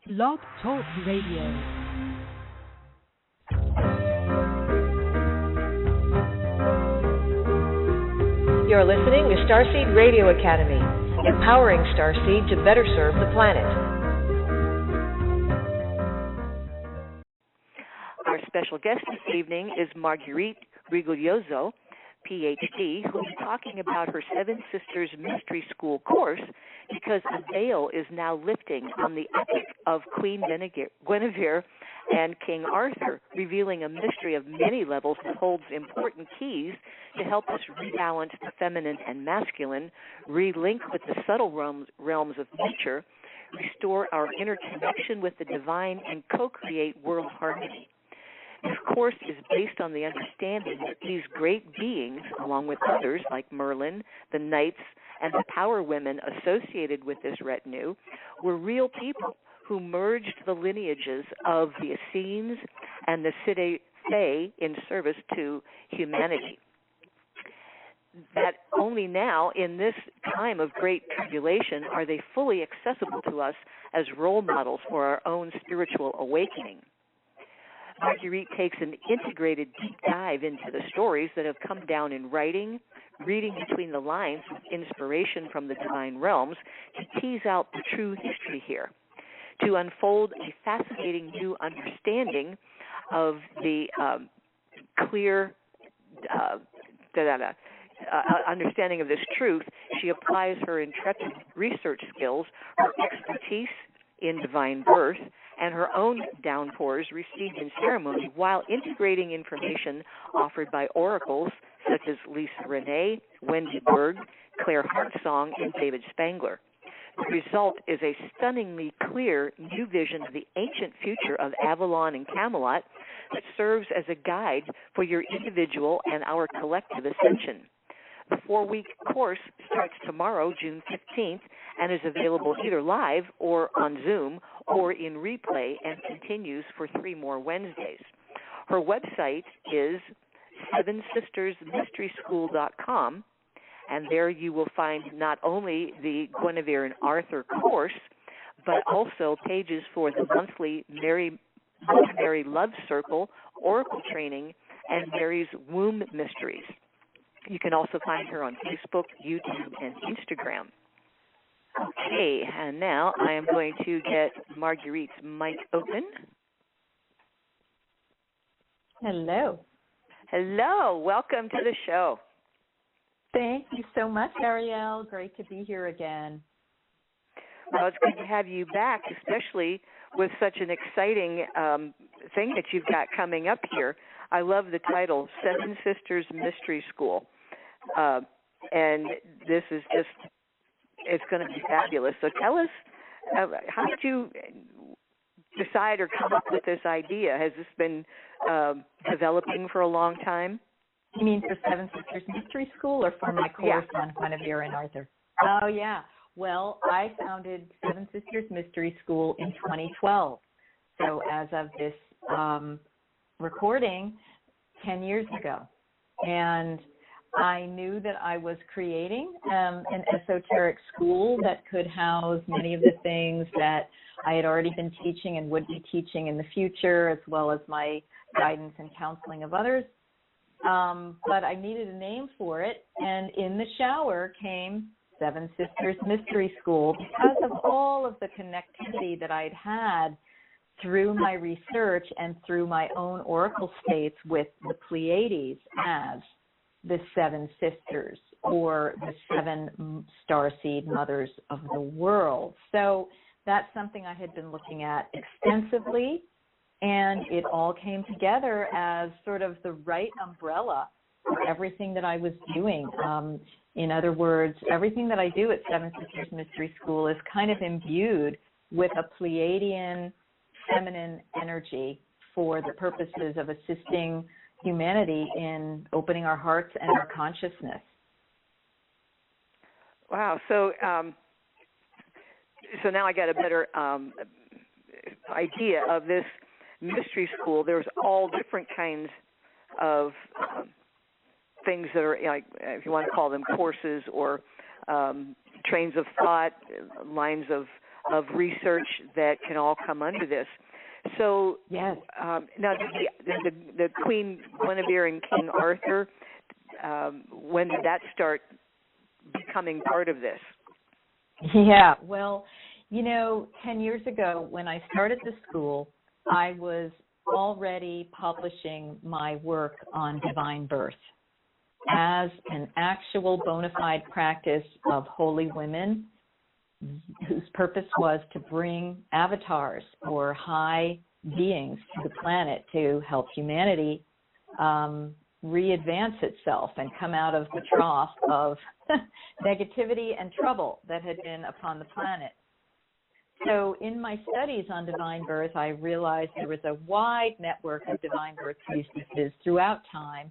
Blog Talk Radio. You're listening to Starseed Radio Academy, empowering Starseed to better serve the planet. Our special guest this evening is Marguerite Rigoglioso, PhD, who is talking about her Seven Sisters Mystery School course because a veil is now lifting on the epic of Queen Guinevere and King Arthur, revealing a mystery of many levels that holds important keys to help us rebalance the feminine and masculine, relink with the subtle realms of nature, restore our interconnection with the divine, and co-create world harmony. This course is based on the understanding that these great beings, along with others like Merlin, the knights, and the power women associated with this retinue, were real people who merged the lineages of the Essenes and the Fae in service to humanity. That only now, in this time of great tribulation, are they fully accessible to us as role models for our own spiritual awakening. Marguerite takes an integrated deep dive into the stories that have come down in writing, reading between the lines with inspiration from the divine realms to tease out the true history here, to unfold a fascinating new understanding of the clear understanding of this truth. She applies her intrepid research skills, her expertise in divine birth, and her own downpours received in ceremony while integrating information offered by oracles such as Lisa Renee, Wendy Berg, Claire Hartsong, and David Spangler. The result is a stunningly clear new vision of the ancient future of Avalon and Camelot that serves as a guide for your individual and our collective ascension. The 4-week course starts tomorrow, June 15th, and is available either live or on Zoom or in replay and continues for 3 more Wednesdays. Her website is sevensistersmysteryschool.com, and there you will find not only the Guinevere and Arthur course, but also pages for the monthly Mary Love Circle, Oracle Training, and Mary's Womb Mysteries. You can also find her on Facebook, YouTube, and Instagram. Okay, and now I am going to get Marguerite's mic open. Hello. Hello. Welcome to the show. Thank you so much, Arielle. Great to be here again. Well, it's good to have you back, especially with such an exciting thing that you've got coming up here. I love the title, Seven Sisters Mystery School. And this is just, it's going to be fabulous. So tell us, how did you decide or come up with this idea? Has this been developing for a long time? You mean for Seven Sisters Mystery School or for my course on Guinevere and Arthur? Oh, yeah. Well, I founded Seven Sisters Mystery School in 2012. So as of this recording, 10 years ago. And I knew that I was creating an esoteric school that could house many of the things that I had already been teaching and would be teaching in the future, as well as my guidance and counseling of others. But I needed a name for it, and in the shower came Seven Sisters Mystery School because of all of the connectivity that I'd had through my research and through my own oracle states with the Pleiades as the Seven Sisters, or the 7 starseed mothers of the world. So that's something I had been looking at extensively, and it all came together as sort of the right umbrella for everything that I was doing. In other words, everything that I do at Seven Sisters Mystery School is kind of imbued with a Pleiadian feminine energy for the purposes of assisting humanity in opening our hearts and our consciousness. Wow. So now I got a better idea of this mystery school. There's all different kinds of things that are, like, if you want to call them courses or trains of thought, lines of of research that can all come under this. So yes. Now the Queen Guinevere and King Arthur, when did that start becoming part of this? Yeah, well, 10 years ago when I started the school, I was already publishing my work on divine birth as an actual bona fide practice of holy women whose purpose was to bring avatars or high beings to the planet to help humanity re-advance itself and come out of the trough of negativity and trouble that had been upon the planet. So in my studies on divine birth, I realized there was a wide network of divine birth priestesses throughout time,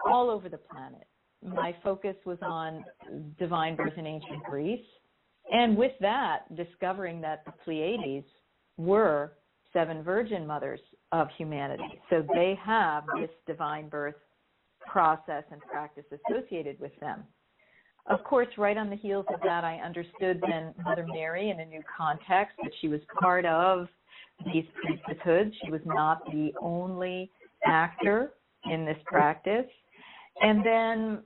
all over the planet. My focus was on divine birth in ancient Greece, and with that, discovering that the Pleiades were 7 virgin mothers of humanity. So they have this divine birth process and practice associated with them. Of course, right on the heels of that, I understood then Mother Mary in a new context, that she was part of these priesthoods. She was not the only actor in this practice. And then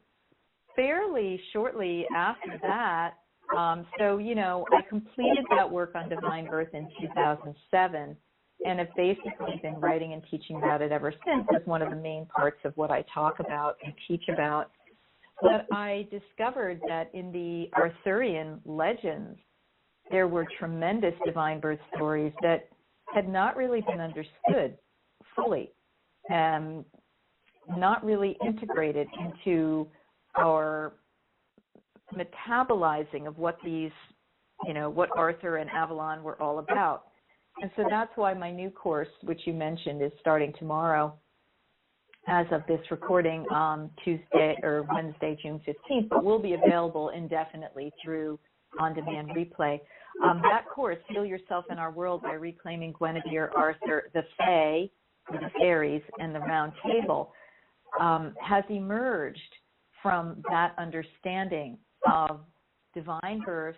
fairly shortly after that, I completed that work on divine birth in 2007, and have basically been writing and teaching about it ever since as one of the main parts of what I talk about and teach about. But I discovered that in the Arthurian legends, there were tremendous divine birth stories that had not really been understood fully, not really integrated into our metabolizing of what these, what Arthur and Avalon were all about. And so that's why my new course, which you mentioned, is starting tomorrow as of this recording, Tuesday or Wednesday, June 15th, but will be available indefinitely through on-demand replay. That course, Heal Yourself in Our World by Reclaiming Guinevere, Arthur, the Fae, the Fairies, and the Round Table, has emerged from that understanding of divine birth,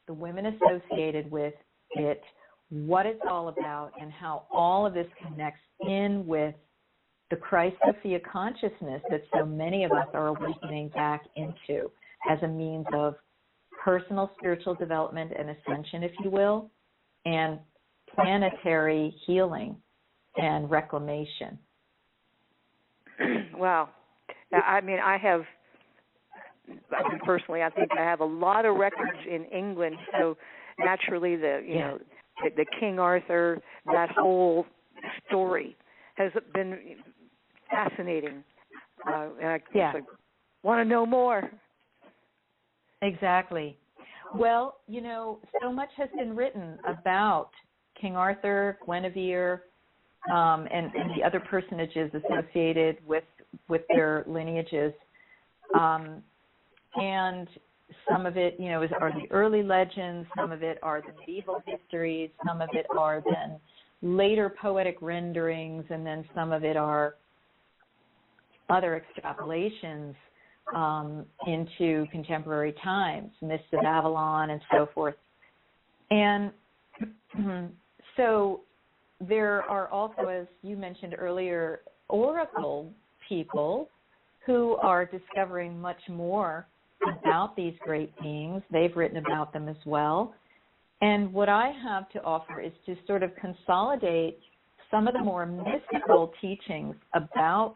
the women associated with it, what it's all about, and how all of this connects in with the Christ Sophia consciousness that so many of us are awakening back into as a means of personal spiritual development and ascension, if you will, and planetary healing and reclamation. Wow. I mean, I think I have a lot of records in England, so naturally the King Arthur, that whole story has been fascinating. And I want to know more. Exactly. Well, so much has been written about King Arthur, Guinevere, and the other personages associated with their lineages. And some of it, are the early legends, some of it are the medieval histories, some of it are then later poetic renderings, and then some of it are other extrapolations into contemporary times, myths of Avalon and so forth. And so there are also, as you mentioned earlier, oracle people who are discovering much more about these great beings. They've written about them as well. And what I have to offer is to sort of consolidate some of the more mystical teachings about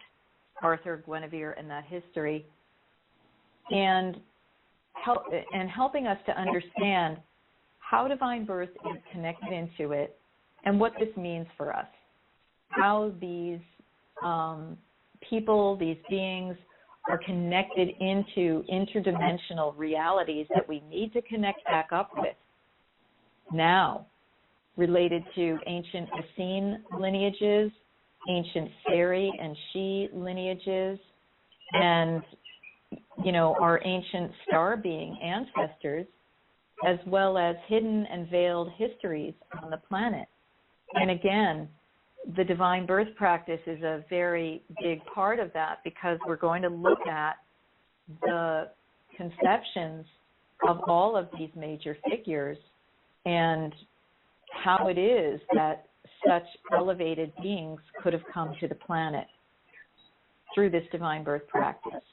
Arthur, Guinevere, and that history, and helping us to understand how divine birth is connected into it and what this means for us, how these people, these beings, are connected into interdimensional realities that we need to connect back up with now, related to ancient Essene lineages, ancient fairy and she lineages, and, our ancient star being ancestors, as well as hidden and veiled histories on the planet. And again, the divine birth practice is a very big part of that, because we're going to look at the conceptions of all of these major figures and how it is that such elevated beings could have come to the planet through this divine birth practice.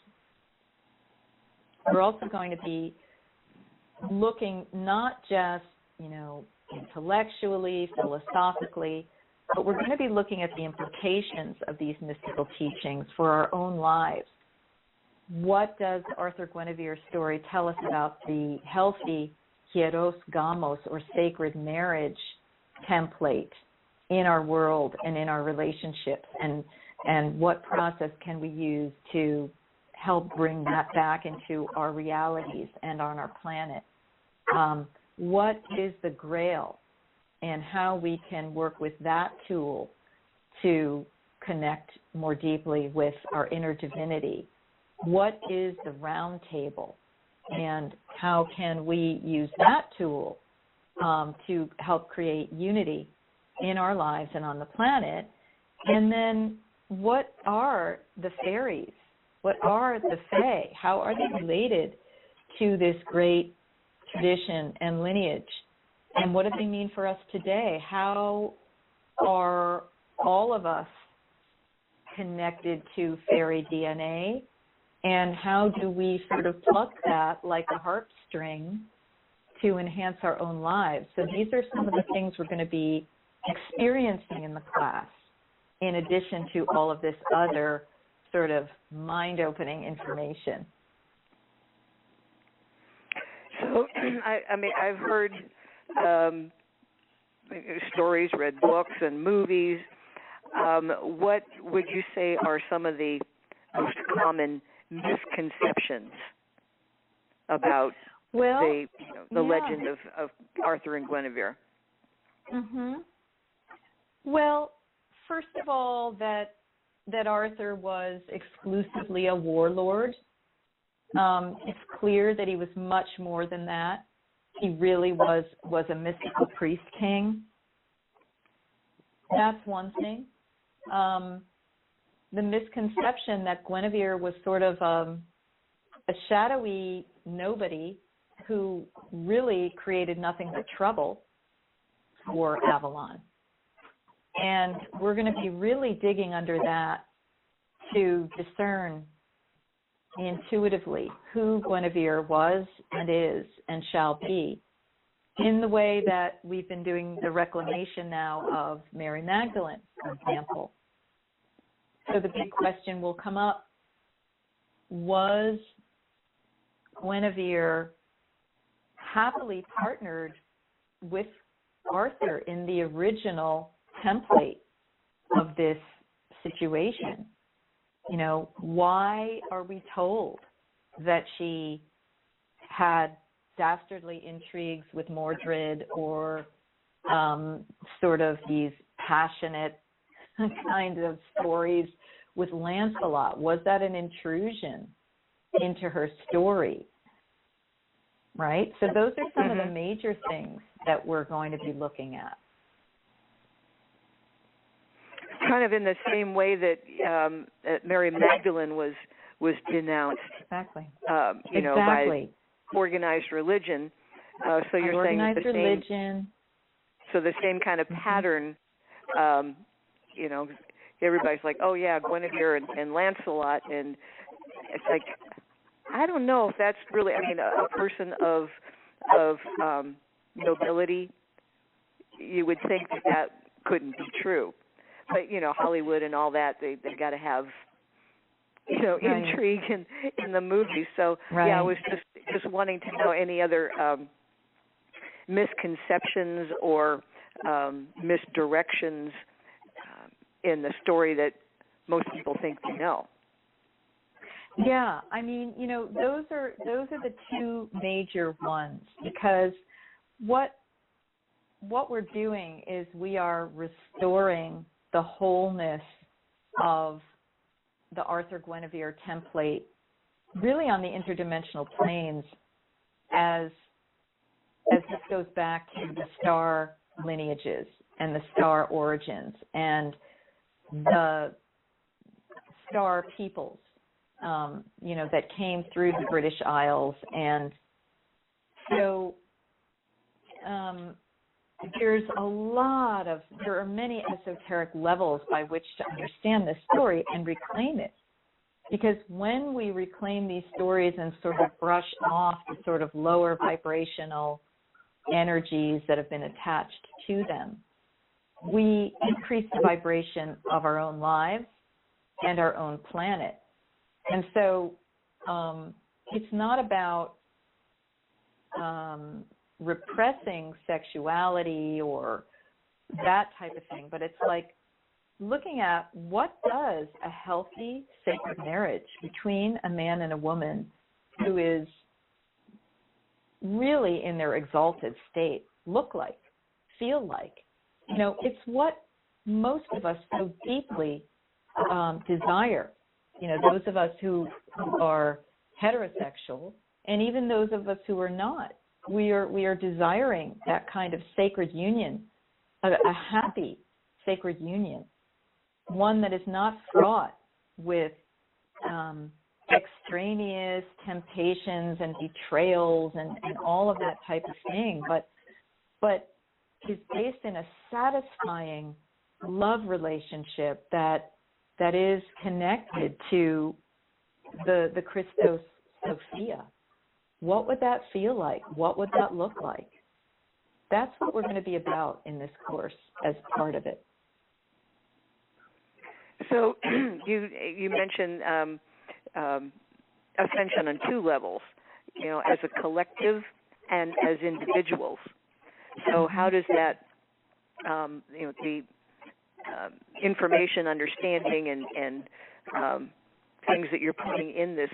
We're also going to be looking not just, intellectually, philosophically, but we're going to be looking at the implications of these mystical teachings for our own lives. What does Arthur Guinevere's story tell us about the healthy hieros gamos, or sacred marriage template in our world and in our relationships, and what process can we use to help bring that back into our realities and on our planet? What is the Grail, and how we can work with that tool to connect more deeply with our inner divinity? What is the Round Table, and how can we use that tool to help create unity in our lives and on the planet? And then what are the fairies? What are the Fae? How are they related to this great tradition and lineage? And what do they mean for us today? How are all of us connected to fairy DNA? And how do we sort of pluck that like a harp string to enhance our own lives? So these are some of the things we're going to be experiencing in the class, in addition to all of this other sort of mind-opening information. So, I've heard stories, read books, and movies. What would you say are some of the most common misconceptions about the legend of Arthur and Guinevere? Mm-hmm. Well, first of all, that Arthur was exclusively a warlord. It's clear that he was much more than that. He really was a mystical priest king. That's one thing. The misconception that Guinevere was sort of a shadowy nobody who really created nothing but trouble for Avalon. And we're going to be really digging under that to discern intuitively who Guinevere was and is and shall be, in the way that we've been doing the reclamation now of Mary Magdalene, for example. So the big question will come up: was Guinevere happily partnered with Arthur in the original template of this situation? Why are we told that she had dastardly intrigues with Mordred, or sort of these passionate kind of stories with Lancelot? Was that an intrusion into her story? Right? So those are some of the major things that we're going to be looking at. Kind of in the same way that Mary Magdalene was denounced, exactly. By organized religion. So you're organized saying the religion. Same, so the same kind of pattern. Everybody's like, oh yeah, Guinevere and Lancelot, and it's like, I don't know if that's really. A person of nobility, you would think that couldn't be true. But, Hollywood and all that, they got to have, intrigue in the movies. So, yeah, I was just wanting to know any other misconceptions or misdirections in the story that most people think they know. Yeah, those are the two major ones, because what we're doing is we are restoring the wholeness of the Arthur Guinevere template, really on the interdimensional planes, as this goes back to the star lineages and the star origins and the star peoples, that came through the British Isles. And so there are many esoteric levels by which to understand this story and reclaim it. Because when we reclaim these stories and sort of brush off the sort of lower vibrational energies that have been attached to them, we increase the vibration of our own lives and our own planet. And so it's not about repressing sexuality or that type of thing, but it's like looking at what does a healthy, sacred marriage between a man and a woman who is really in their exalted state look like, feel like. You know, it's what most of us so deeply desire. You know, those of us who are heterosexual, and even those of us who are not, we are desiring that kind of sacred union, a happy sacred union, one that is not fraught with extraneous temptations and betrayals and all of that type of thing, but is based in a satisfying love relationship that is connected to the Christos Sophia. What would that feel like? What would that look like? That's what we're going to be about in this course as part of it. So you mentioned Ascension on two levels, you know, as a collective and as individuals. So how does that, you know, the information, understanding, and things that you're putting in this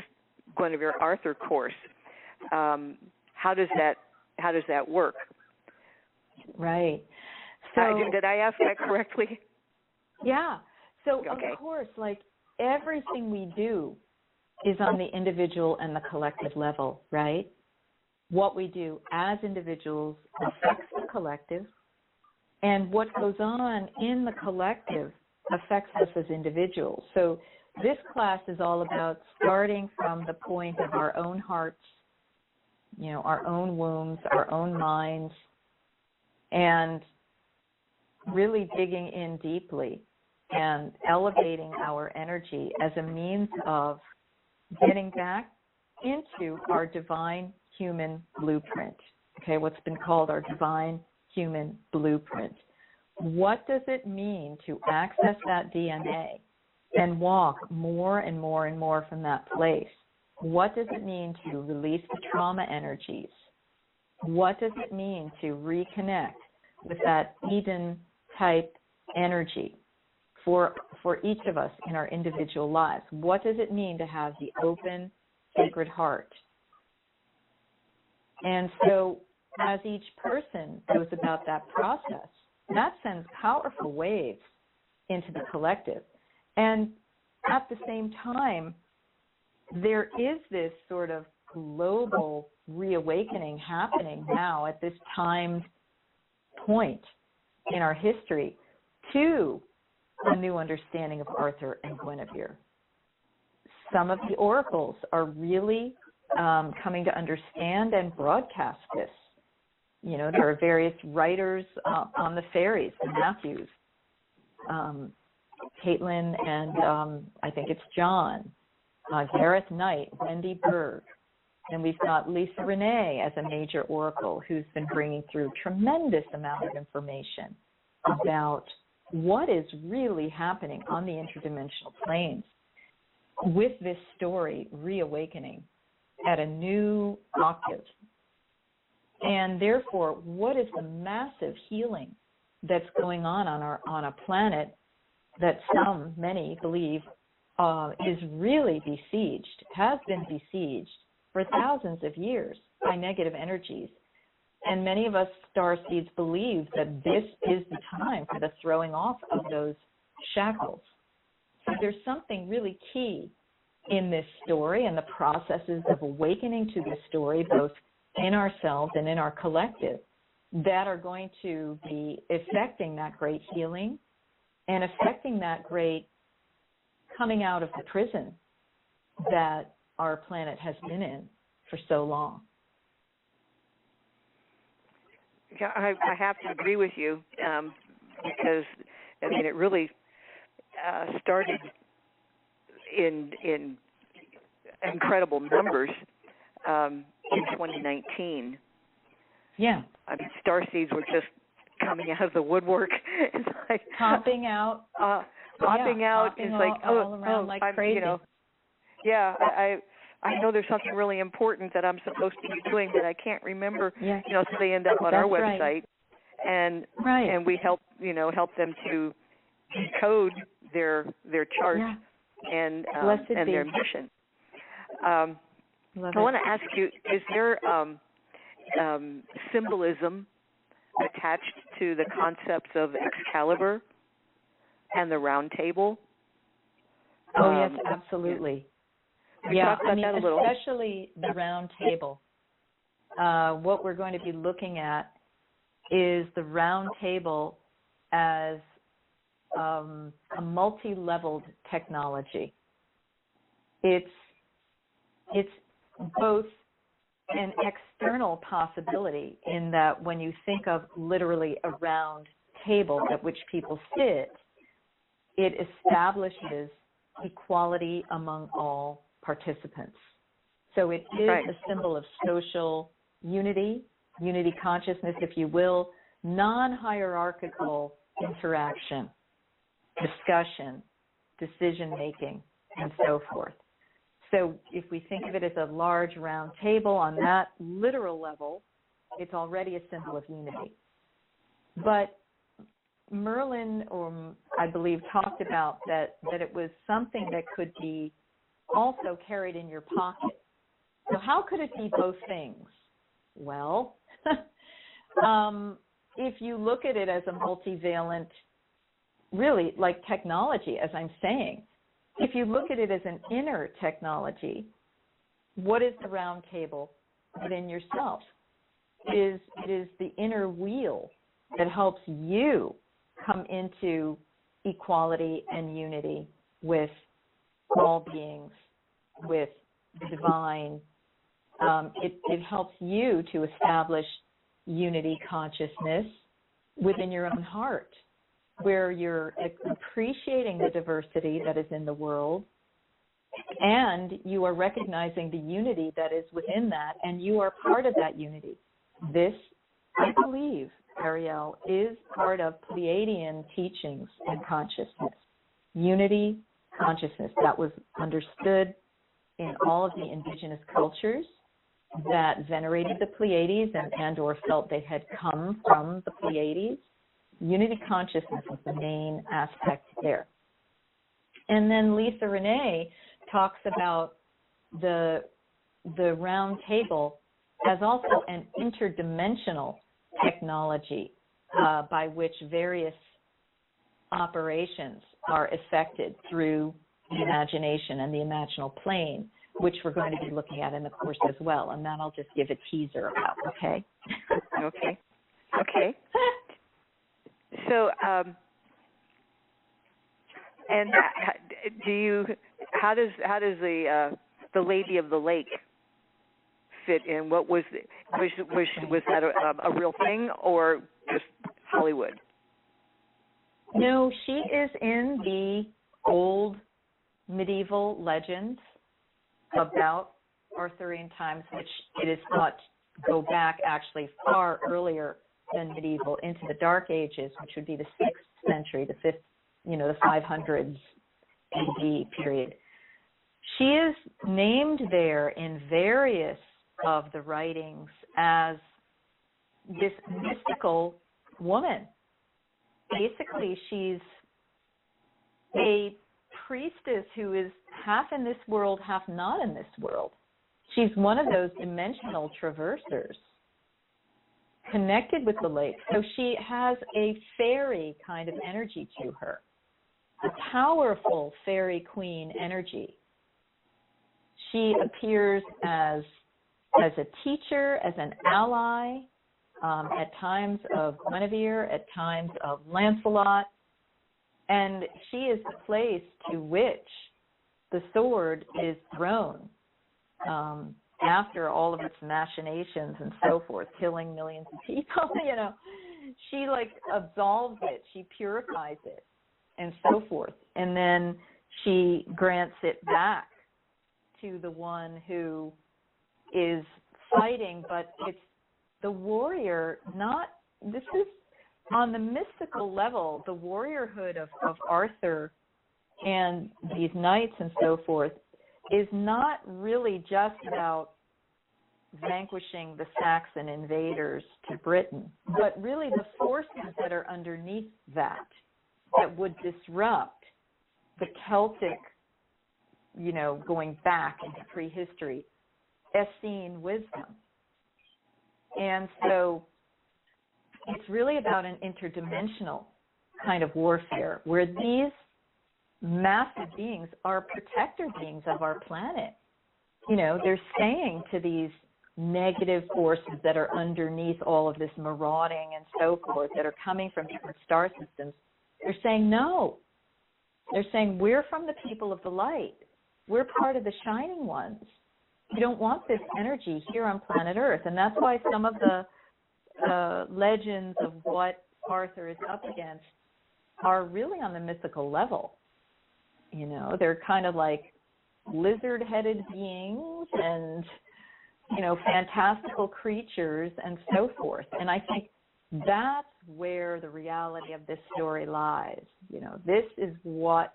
Guinevere Arthur course, how does that work? Right. So did I ask that correctly? Yeah. So okay. Of course, like everything we do is on the individual and the collective level, right? What we do as individuals affects the collective, and what goes on in the collective affects us as individuals. So this class is all about starting from the point of our own hearts, you know, our own wombs, our own minds, and really digging in deeply and elevating our energy as a means of getting back into our divine human blueprint, okay, what's been called our divine human blueprint. What does it mean to access that DNA and walk more and more and more from that place? What does it mean to release the trauma energies? What does it mean to reconnect with that Eden-type energy for each of us in our individual lives? What does it mean to have the open, sacred heart? And so as each person goes about that process, that sends powerful waves into the collective. And at the same time, there is this sort of global reawakening happening now at this timed point in our history to a new understanding of Arthur and Guinevere. Some of the oracles are really coming to understand and broadcast this. You know, there are various writers on the fairies, the Matthews, Caitlin and I think it's John, Gareth Knight, Wendy Berg, and we've got Lisa Renee as a major oracle who's been bringing through tremendous amount of information about what is really happening on the interdimensional planes with this story reawakening at a new octave. And therefore, what is the massive healing that's going on a planet that many believe is really besieged, has been besieged for thousands of years by negative energies. And many of us starseeds believe that this is the time for the throwing off of those shackles. So there's something really key in this story and the processes of awakening to this story, both in ourselves and in our collective, that are going to be affecting that great healing and affecting that great coming out of the prison that our planet has been in for so long. Yeah, I have to agree with you because, I mean, it really started in incredible numbers in 2019. Yeah. I mean, Starseeds were just coming out of the woodwork. It's like popping out. Popping out is like all around like crazy. You know, I know there's something really important that I'm supposed to be doing that I can't remember. Yeah. You know, so they end up on our website, right. and we help them to decode their charts and their mission. I want to ask you: is there symbolism attached to the concepts of Excalibur and the Round Table? Oh yes, absolutely. Yeah, I mean, especially the Round Table. What we're going to be looking at is the Round Table as a multi-leveled technology. It's both an external possibility in that when you think of literally a round table at which people sit, it establishes equality among all participants. So it is a symbol of social unity consciousness, if you will, non-hierarchical interaction, discussion, decision-making, and so forth. So if we think of it as a large round table on that literal level, it's already a symbol of unity. But Merlin, I believe, talked about that it was something that could be also carried in your pocket. So how could it be both things? Well, if you look at it as a multivalent, really like technology, as I'm saying, if you look at it as an inner technology, what is the round table within yourself? It is the inner wheel that helps you come into equality and unity with all beings, with the divine. It helps you to establish unity consciousness within your own heart, where you're appreciating the diversity that is in the world, and you are recognizing the unity that is within that, and you are part of that unity. This, I believe, Arielle, is part of Pleiadian teachings and consciousness. Unity consciousness that was understood in all of the indigenous cultures that venerated the Pleiades and or felt they had come from the Pleiades. Unity consciousness is the main aspect there. And then Lisa Renee talks about the round table as also an interdimensional technology by which various operations are effected through the imagination and the imaginal plane, which we're going to be looking at in the course as well. And that I'll just give a teaser about, okay? Okay. So, and how does the Lady of the Lake fit in? What was that a real thing or just Hollywood? No, she is in the old medieval legends about Arthurian times, which it is thought go back actually far earlier than medieval into the Dark Ages, which would be the 6th century, the 500s AD period. She is named there in various of the writings as this mystical woman. Basically, she's a priestess who is half in this world, half not in this world. She's one of those dimensional traversers connected with the lake. So she has a fairy kind of energy to her, a powerful fairy queen energy. She appears as a teacher, as an ally, at times of Guinevere, at times of Lancelot, and she is the place to which the sword is thrown after all of its machinations and so forth, killing millions of people, she like absolves it, she purifies it, and so forth. And then she grants it back to the one who is fighting, but it's the warrior, this is on the mystical level, the warriorhood of Arthur and these knights and so forth is not really just about vanquishing the Saxon invaders to Britain, but really the forces that are underneath that would disrupt the Celtic, going back into prehistory, Essene wisdom. And so it's really about an interdimensional kind of warfare where these massive beings are protector beings of our planet. They're saying to these negative forces that are underneath all of this marauding and so forth that are coming from different star systems, they're saying no. They're saying we're from the people of the light. We're part of the shining ones. You don't want this energy here on planet Earth. And that's why some of the legends of what Arthur is up against are really on the mythical level. They're kind of like lizard-headed beings and, fantastical creatures and so forth. And I think that's where the reality of this story lies. This is what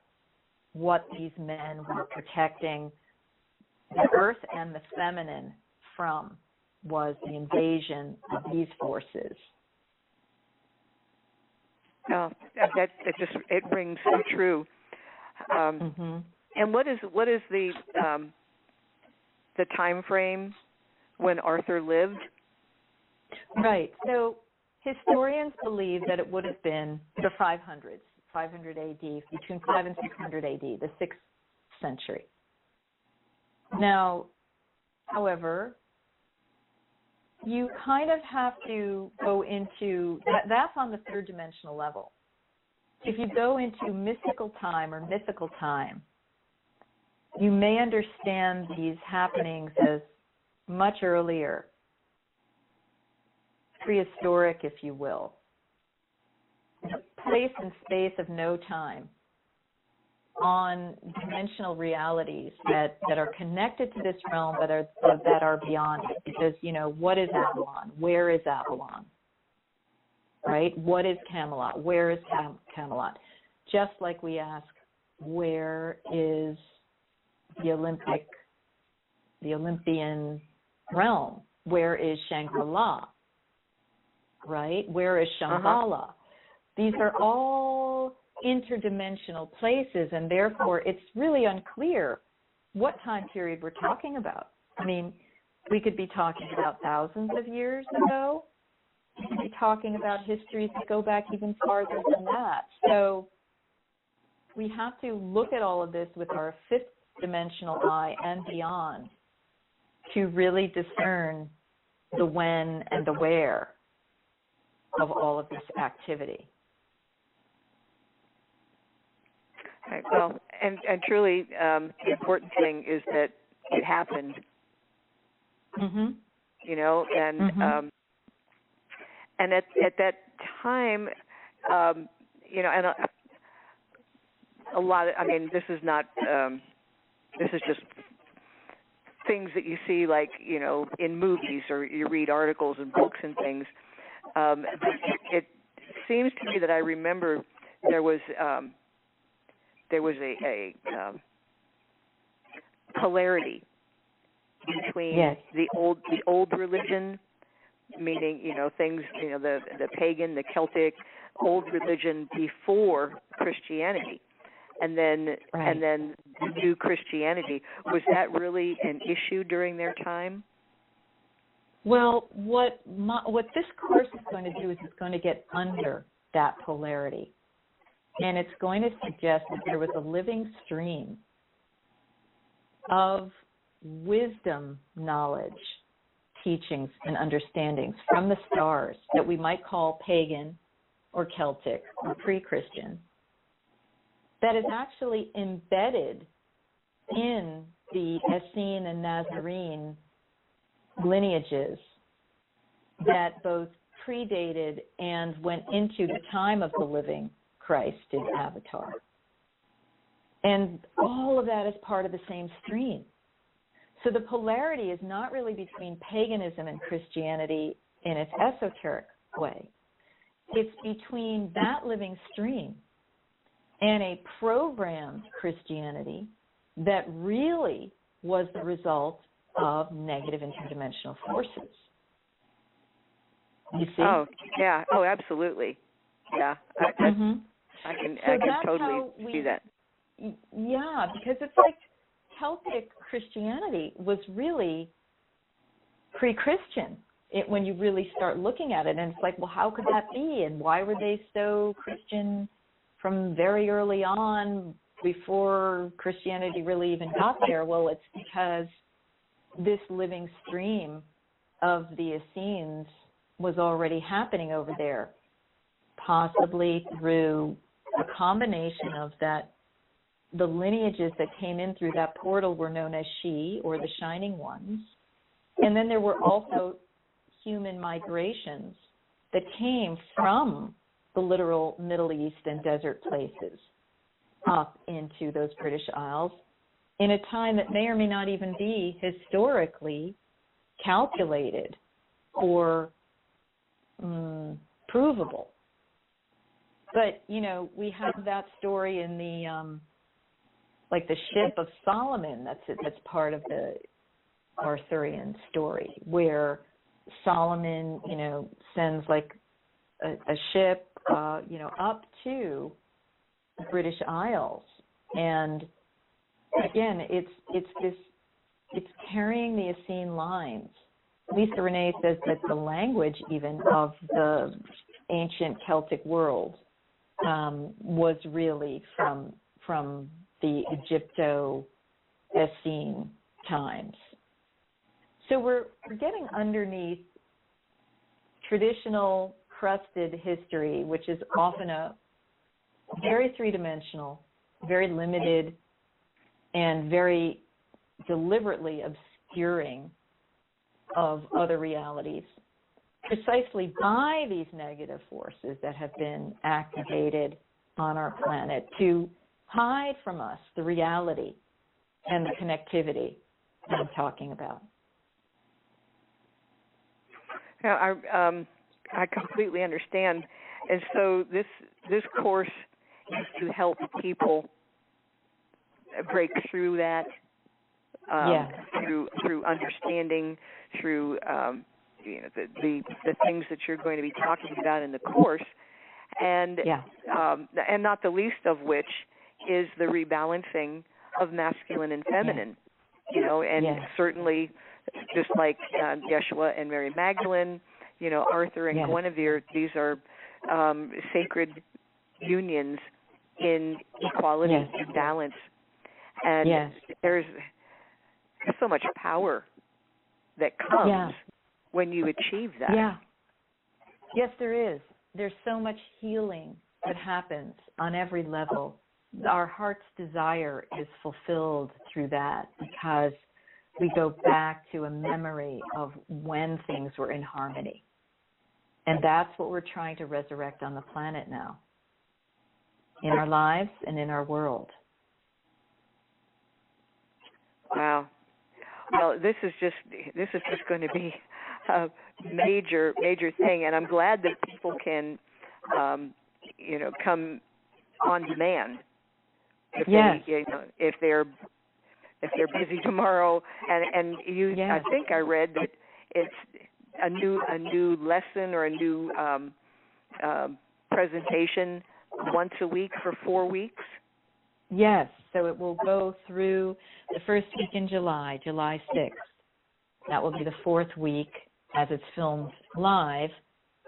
these men were protecting the earth and the feminine from, was the invasion of these forces. Oh, it rings so true. And what is the time frame when Arthur lived? Right. So historians believe that it would have been the 500s, 500 AD, between 5 and 600 AD, the 6th century. Now, however, you kind of have to go into, that's on the third dimensional level. If you go into mystical time or mythical time, you may understand these happenings as much earlier, prehistoric, if you will. The place and space of no time on dimensional realities that are connected to this realm that are beyond it. Because, what is Avalon? Where is Avalon? Right? What is Camelot? Where is Camelot? Just like we ask, where is the Olympian realm? Where is Shangri-La? Right? Where is Shambhala? These are all interdimensional places, and therefore it's really unclear what time period we're talking about. I mean, we could be talking about thousands of years ago. We could be talking about histories that go back even farther than that. So we have to look at all of this with our fifth dimensional eye and beyond to really discern the when and the where of all of this activity. Right. Well, and truly, the important thing is that it happened. Mm-hmm. And at that time, and a lot of, this is not, this is just things that you see, like, in movies, or you read articles and books and things. But it seems to me that I remember there was a polarity between the old religion, meaning things, the pagan, the Celtic, old religion before Christianity, and then the new Christianity. Was that really an issue during their time? Well, what this course is going to do is it's going to get under that polarity. And it's going to suggest that there was a living stream of wisdom, knowledge, teachings, and understandings from the stars that we might call pagan or Celtic or pre-Christian, that is actually embedded in the Essene and Nazarene lineages that both predated and went into the time of the living Christ in Avatar. And all of that is part of the same stream. So the polarity is not really between paganism and Christianity in its esoteric way. It's between that living stream and a programmed Christianity that really was the result of negative interdimensional forces. You see? Oh, yeah. Oh, absolutely. Yeah. I can totally see that. Yeah, because it's like Celtic Christianity was really pre-Christian when you really start looking at it. And it's like, well, how could that be? And why were they so Christian from very early on before Christianity really even got there? Well, it's because this living stream of the Essenes was already happening over there, possibly through a combination of that. The lineages that came in through that portal were known as She, or the Shining Ones. And then there were also human migrations that came from the literal Middle East and desert places up into those British Isles in a time that may or may not even be historically calculated or provable. But, you know, we have that story in the like the ship of Solomon, that's part of the Arthurian story, where Solomon, you know, sends like a ship, you know, up to the British Isles, and again, it's carrying the Essene lines. Lisa Renee says that the language even of the ancient Celtic world was really from the Egypto-Essene times. So we're getting underneath traditional crusted history, which is often a very three-dimensional, very limited, and very deliberately obscuring of other realities, precisely by these negative forces that have been activated on our planet to hide from us the reality and the connectivity that I'm talking about. Yeah, I completely understand. And so this course is to help people break through that, through understanding, through you know, the things that you're going to be talking about in the course, and not the least of which is the rebalancing of masculine and feminine. You know, and certainly, just like Yeshua and Mary Magdalene, you know, Arthur and Guinevere, these are sacred unions in equality and balance. And there's so much power that comes when you achieve that. Yeah. Yes, there is. There's so much healing that happens on every level. Our heart's desire is fulfilled through that because we go back to a memory of when things were in harmony. And that's what we're trying to resurrect on the planet now, in our lives and in our world. Wow. Well, this is just going to be a major thing, and I'm glad that people can, you know, come on demand if they're busy tomorrow. And you, I think I read that it's a new lesson or a new presentation once a week for 4 weeks. Yes, so it will go through the first week in July 6th. That will be the fourth week as it's filmed live.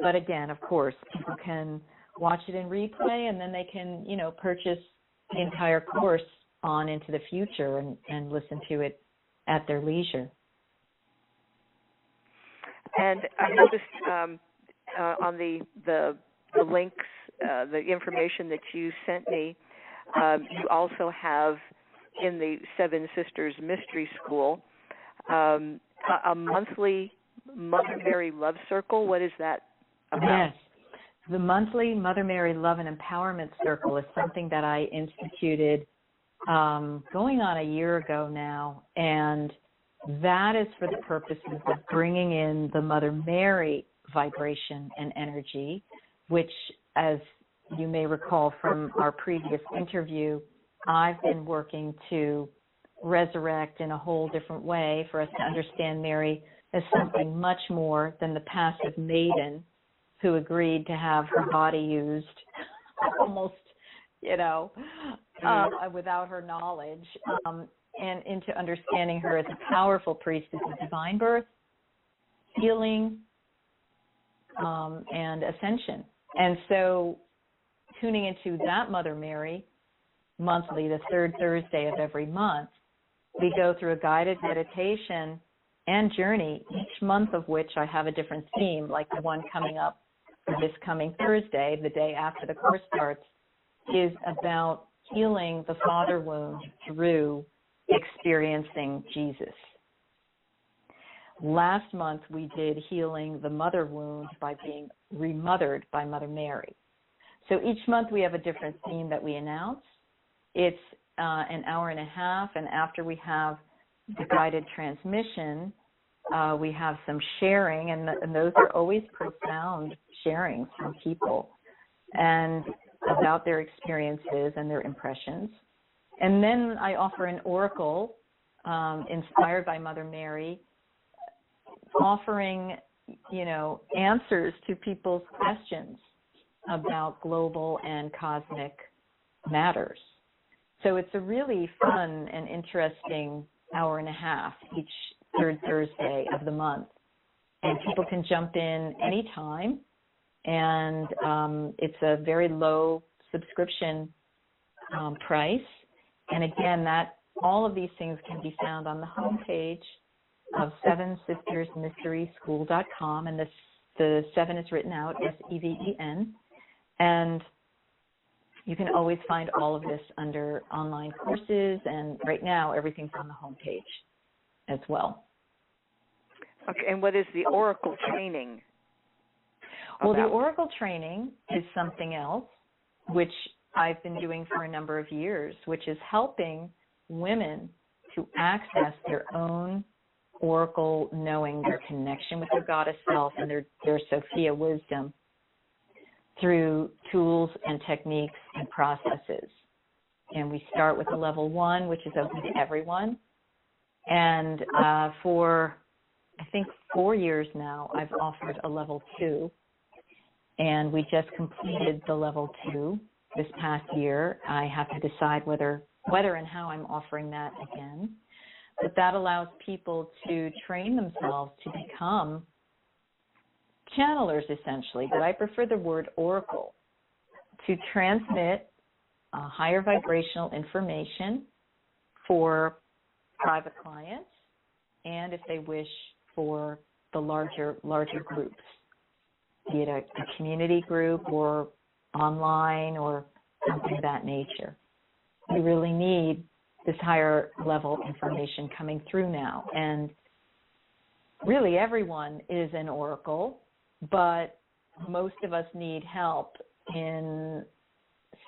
But again, of course, people can watch it in replay, and then they can, you know, purchase the entire course on into the future and listen to it at their leisure. And I noticed on the links, the information that you sent me, you also have in the Seven Sisters Mystery School a monthly Mother Mary Love Circle. What is that about? Yes. The monthly Mother Mary Love and Empowerment Circle is something that I instituted going on a year ago now, and that is for the purposes of bringing in the Mother Mary vibration and energy, which, as you may recall from our previous interview, I've been working to resurrect in a whole different way for us to understand Mary as something much more than the passive maiden who agreed to have her body used almost, without her knowledge, and into understanding her as a powerful priestess of divine birth, healing, and ascension. And so tuning into that Mother Mary monthly, the third Thursday of every month, we go through a guided meditation and journey, each month of which I have a different theme, like the one coming up for this coming Thursday, the day after the course starts, is about healing the father wound through experiencing Jesus. Last month, we did healing the mother wound by being remothered by Mother Mary. So each month we have a different theme that we announce. It's an hour and a half, and after we have the guided transmission, we have some sharing, and those are always profound sharings from people and about their experiences and their impressions. And then I offer an oracle inspired by Mother Mary, offering, answers to people's questions about global and cosmic matters. So it's a really fun and interesting hour and a half each third Thursday of the month. And people can jump in anytime, and it's a very low subscription price. And again, all of these things can be found on the homepage of sevensistersmysteryschool.com, and the 7 is written out, S-E-V-E-N, and you can always find all of this under online courses, and right now everything's on the homepage as well. Okay, and what is the oracle training about? Well, the oracle training is something else, which I've been doing for a number of years, which is helping women to access their own oracle knowing, their connection with their goddess self and their Sophia wisdom through tools and techniques and processes. And we start with a level 1, which is open to everyone. And for, I think, 4 years now, I've offered a level 2. And we just completed the level 2 this past year. I have to decide whether and how I'm offering that again. But that allows people to train themselves to become channelers, essentially, but I prefer the word oracle, to transmit higher vibrational information for private clients, and if they wish, for the larger groups, be it a community group or online or something of that nature. We really need this higher level information coming through now. And really everyone is an oracle, but most of us need help in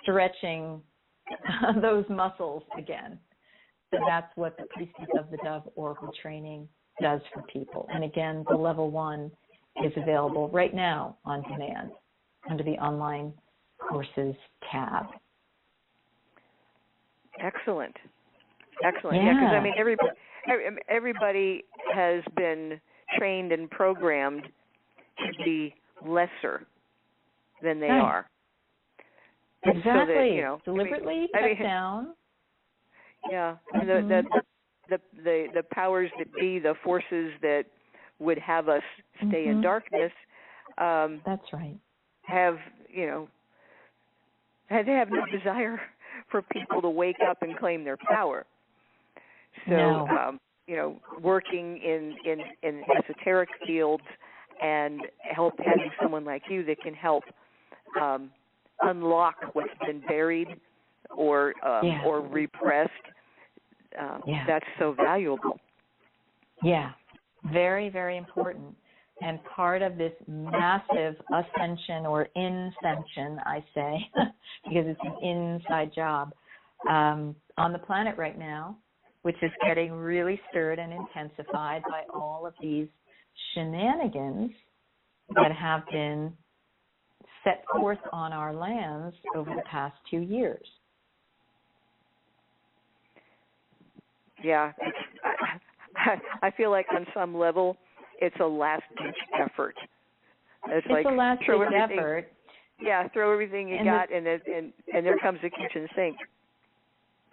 stretching those muscles again. So that's what the Priestess of the Dove Oracle training does for people. And again, the level 1 is available right now on demand under the online courses tab. Excellent. Yeah, because I mean, everybody has been trained and programmed to be lesser than they are. Exactly. So that, deliberately cut down. Yeah. The powers that be, the forces that would have us stay in darkness. That's right. Have no desire for people to wake up and claim their power. So, working in esoteric fields and having someone like you that can help unlock what's been buried or repressed, that's so valuable. Yeah, Very, very important. And part of this massive ascension or inscension, I say, because it's an inside job, on the planet right now, which is getting really stirred and intensified by all of these shenanigans that have been set forth on our lands over the past 2 years. Yeah, I feel like on some level it's a last-ditch effort. It's like a last-ditch effort. Yeah, throw everything you got, and there comes the kitchen sink.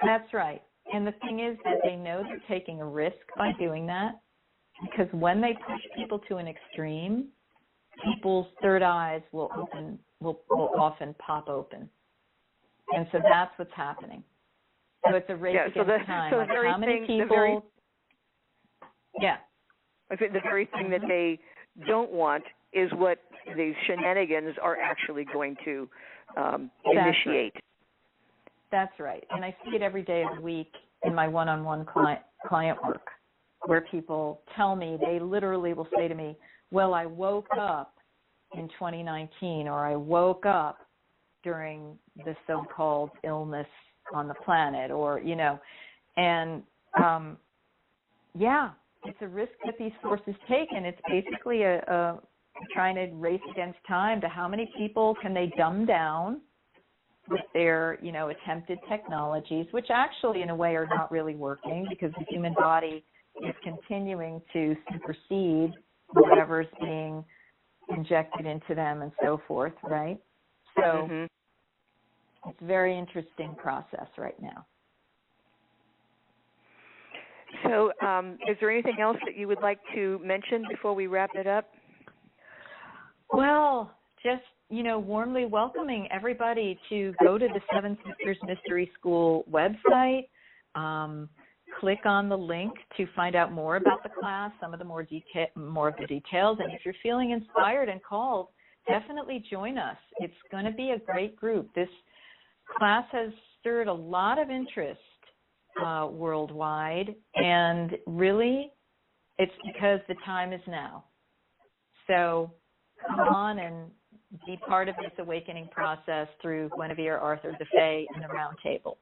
That's right. And the thing is that they know they're taking a risk by doing that, because when they push people to an extreme, people's third eyes will often pop open. And so that's what's happening. So it's a race against time. Like how many people... I think the very thing that they don't want is what these shenanigans are actually going to initiate. That's right. And I see it every day of the week in my one-on-one client work, where people tell me, they literally will say to me, well, I woke up in 2019, or I woke up during the so-called illness on the planet, or, and it's a risk that these forces take, and it's basically a trying to race against time to how many people can they dumb down with their, attempted technologies, which actually in a way are not really working, because the human body is continuing to supersede whatever's being injected into them and so forth, right? So it's a very interesting process right now. So is there anything else that you would like to mention before we wrap it up? Well, just, warmly welcoming everybody to go to the Seven Sisters Mystery School website, click on the link to find out more about the class, some of the more of the details, and if you're feeling inspired and called, definitely join us. It's going to be a great group. This class has stirred a lot of interest worldwide, and really it's because the time is now. So come on and be part of this awakening process through Guinevere, Arthur, the Fae, and the Round Table.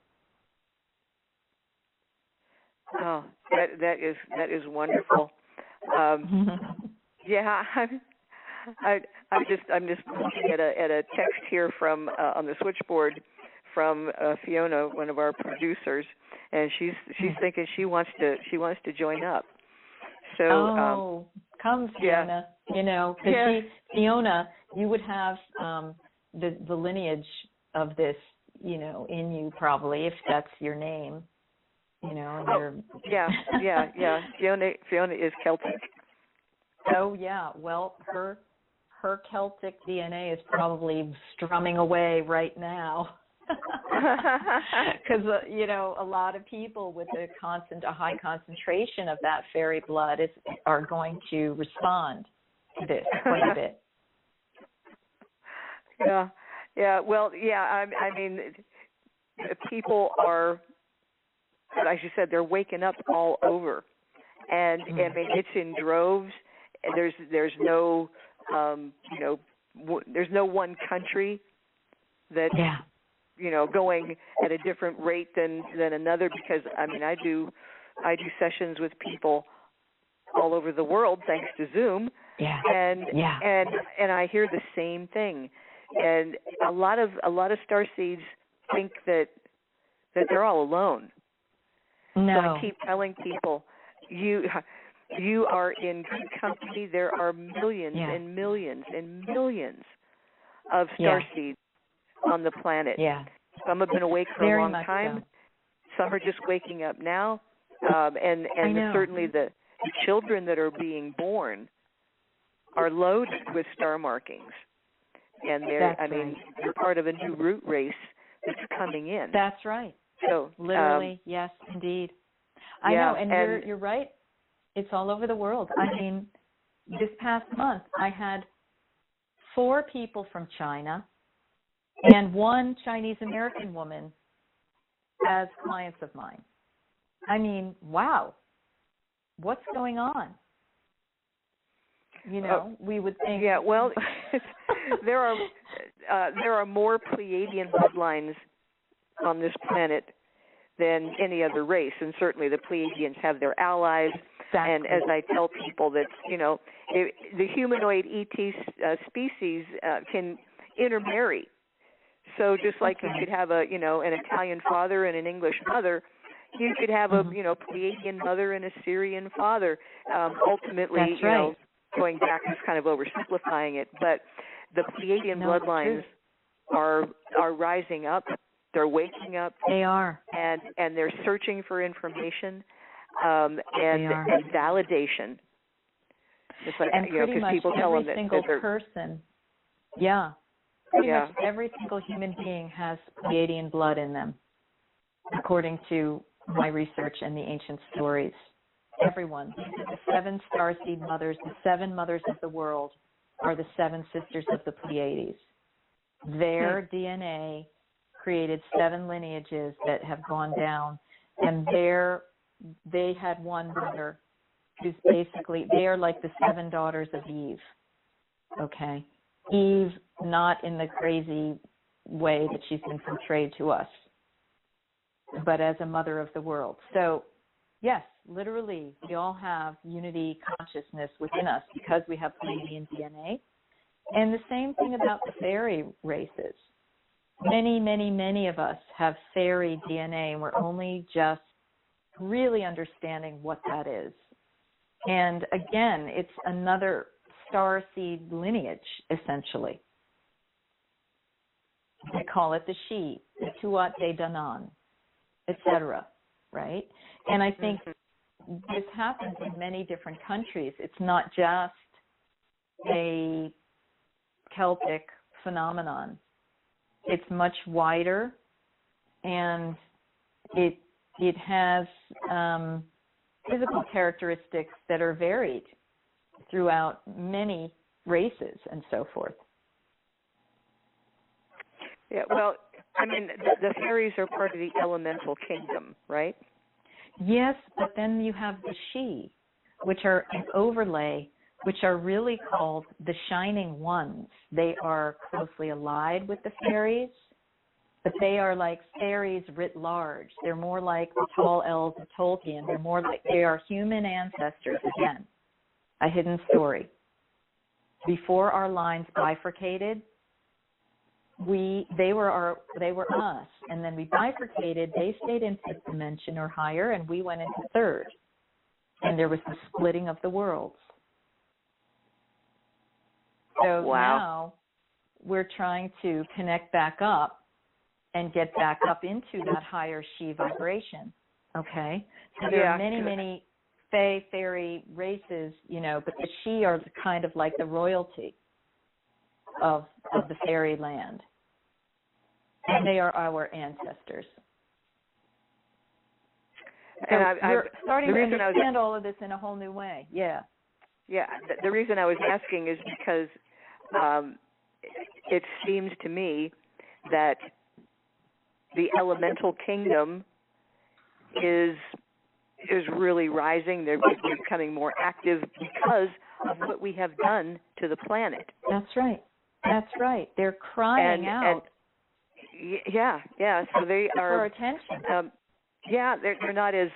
Oh, that is wonderful. Yeah, I'm just looking at a text here from on the switchboard from Fiona, one of our producers, and she's thinking she wants to join up. So come Fiona, because Fiona, you would have the lineage of this, in you probably, if that's your name. Yeah. Fiona is Celtic. Oh yeah. Well, her Celtic DNA is probably strumming away right now, because a lot of people with a high concentration of that fairy blood are going to respond to this quite a bit. Yeah. Well, yeah. I mean, people are, as you said, they're waking up all over, and I mean it's in droves. There's no there's no one country that going at a different rate than another, because I mean I do sessions with people all over the world thanks to Zoom, and I hear the same thing, and a lot of starseeds think that they're all alone. No. So I keep telling people, you are in good company. There are millions and millions and millions of starseeds on the planet. Yeah. Some have been awake for Very a long much time. So. Some are just waking up now. And certainly the children that are being born are loaded with star markings. And they're part of a new root race that's coming in. That's right. So literally, yes, indeed. I know, and you're right. It's all over the world. I mean, this past month I had 4 people from China and 1 Chinese American woman as clients of mine. I mean, wow. What's going on? we would think. Yeah, well, there are more Pleiadian bloodlines on this planet than any other race, and certainly the Pleiadians have their allies. Exactly. And as I tell people that, the humanoid ET species can intermarry. So just like you could have an Italian father and an English mother, you could have a Pleiadian mother and a Syrian father. Ultimately, that's right. Going back is kind of oversimplifying it, but the Pleiadian bloodlines are rising up. They're waking up. They are, and they're searching for information and validation. Just like, and pretty much people every tell single them person, pretty much every single human being has Pleiadian blood in them, according to my research and the ancient stories. Everyone. The 7 starseed mothers, the 7 mothers of the world, are the 7 sisters of the Pleiades. Their DNA created 7 lineages that have gone down, and they had one mother who's basically, they are like the 7 daughters of Eve. Okay? Eve, not in the crazy way that she's been portrayed to us, but as a mother of the world. So, yes, literally, we all have unity consciousness within us because we have Pleiadian DNA. And the same thing about the fairy races. Many, many, many of us have fairy DNA, and we're only just really understanding what that is. And again, it's another starseed lineage, essentially. They call it the She, the Tuat de Danann, etc., right? And I think this happens in many different countries. It's not just a Celtic phenomenon. It's much wider, and it has physical characteristics that are varied throughout many races and so forth. Yeah, well, I mean, the fairies are part of the elemental kingdom, right? Yes, but then you have the She, which are an overlay, which are really called the Shining Ones. They are closely allied with the fairies, but they are like fairies writ large. They're more like the tall elves of Tolkien. They're more like, they are human ancestors, again, a hidden story. Before our lines bifurcated, they were us, and then we bifurcated. They stayed in 5th dimension or higher, and we went into 3rd, and there was the splitting of the worlds. So now we're trying to connect back up and get back up into that higher She vibration. Okay, so there are many, many Fae fairy races, but the She are kind of like the royalty of the fairy land. And they are our ancestors. So we're starting to understand all of this in a whole new way. Yeah. Yeah, the reason I was asking is because it seems to me that the elemental kingdom is really rising. They're becoming more active because of what we have done to the planet. That's right. They're crying out. So they are for attention. They're not as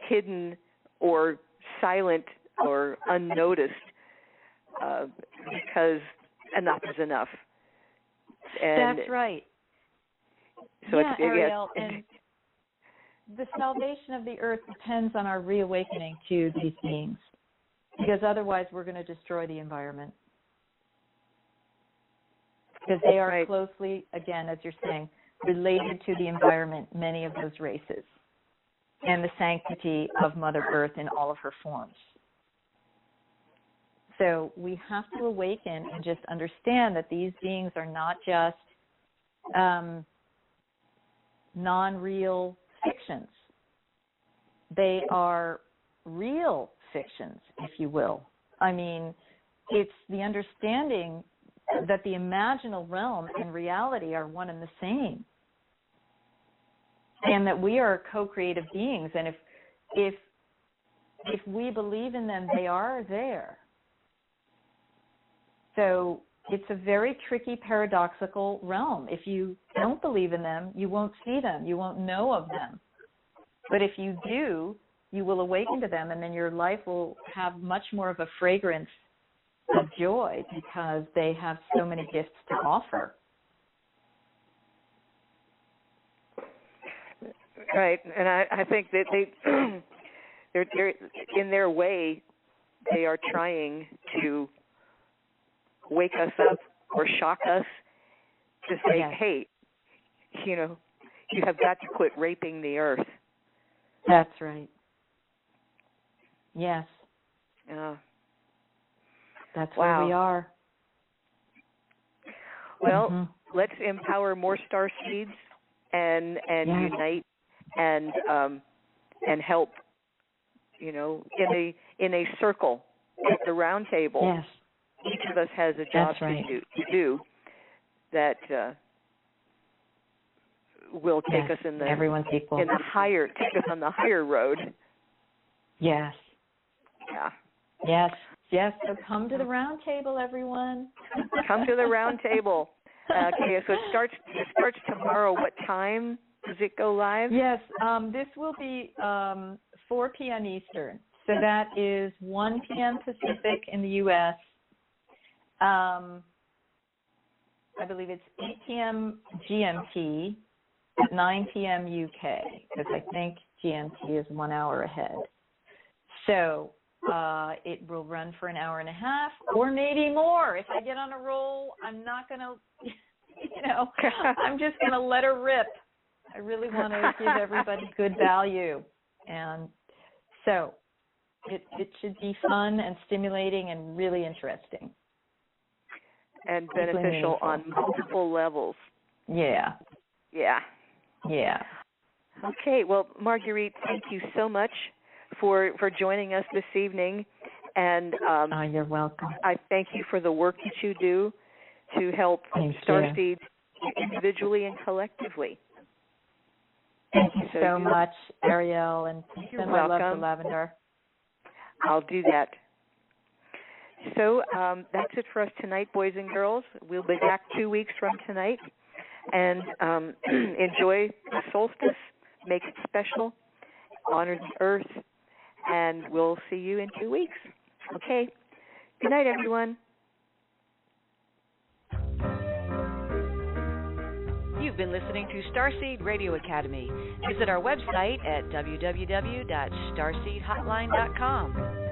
hidden or silent or unnoticed because enough is enough. And that's right. So Arielle, and the salvation of the earth depends on our reawakening to these beings, because otherwise we're going to destroy the environment. Because they are closely, again, as you're saying, related to the environment, many of those races, and the sanctity of Mother Earth in all of her forms. So we have to awaken and just understand that these beings are not just non-real fictions. They are real fictions, if you will. I mean, it's the understanding that the imaginal realm and reality are one and the same, and that we are co-creative beings. And if we believe in them, they are there. So it's a very tricky, paradoxical realm. If you don't believe in them, you won't see them. You won't know of them. But if you do, you will awaken to them, and then your life will have much more of a fragrance of joy because they have so many gifts to offer. Right, and I think that they're in their way, they are trying to wake us up or shock us to say, Yes. hey, you have got to quit raping the earth. That's right. Yes. That's wow. where we are. Well, let's empower more Starseeds and yes. unite and help, in a circle at the round table. Yes. Each of us has a job right. to do that will take us in the everyone's equal. take us on the higher road. Yes. Yeah. Yes. Yes. So come to the round table, everyone. Come to the round table. Okay, so it starts tomorrow. What time does it go live? Yes, this will be 4 p.m. Eastern. So that is 1 p.m. Pacific in the U.S. I believe it's 8 p.m. GMT, 9 p.m. UK, because I think GMT is 1 hour ahead. So it will run for an hour and a half or maybe more. If I get on a roll, I'm not going to, I'm just going to let her rip. I really want to give everybody good value. And so it should be fun and stimulating and really interesting. And beneficial on multiple levels. Yeah. Yeah. Yeah. Okay. Well, Marguerite, thank you so much for joining us this evening. And you're welcome. I thank you for the work that you do to help Starseeds individually and collectively. Thank you so much, Arielle, and send my love to Lavender. I'll do that. So that's it for us tonight, boys and girls. We'll be back 2 weeks from tonight. And enjoy the solstice. Make it special. Honor the earth. And we'll see you in 2 weeks. Okay. Good night, everyone. You've been listening to Starseed Radio Academy. Visit our website at www.starseedhotline.com.